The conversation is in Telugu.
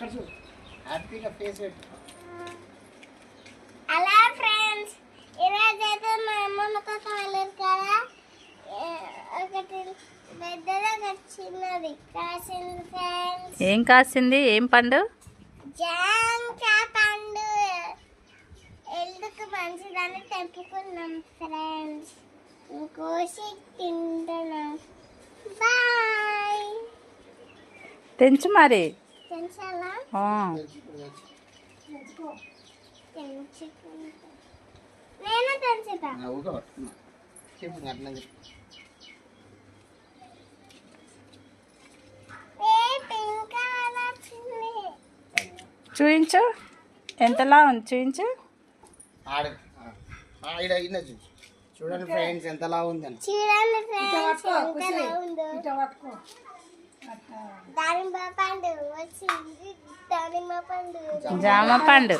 హ్యాపీగా ఫేస్ పెట్టు. అలా ఫ్రెండ్స్, ఈరోజు అయితే మా అమ్మమ్మ కోసం వెళ్ళారు కదా, ఒకటి పెద్దది ఒకటి చిన్నది కాసింది ఫ్రెండ్స్. ఏం కాసింది? ఏం పండు? జాంకాయ పండు. ఎందుకు మంచిదని తెంపుకున్నాం ఫ్రెండ్స్, కోసి తింటున్నాం. బాయ్. తెంచు మరి. తెంచాలా? నేను తెంచుతా. చూయించు, ఎంతలా ఉంది చూయించు. చూడండి ఫ్రెండ్స్ ఎంతలా ఉందని. చూడండి ఫ్రెండ్స్ ఎంతలా ఉందో. దానిమ్మ పండు వచ్చింది. దానిమ్మ పండు, జామ పండు.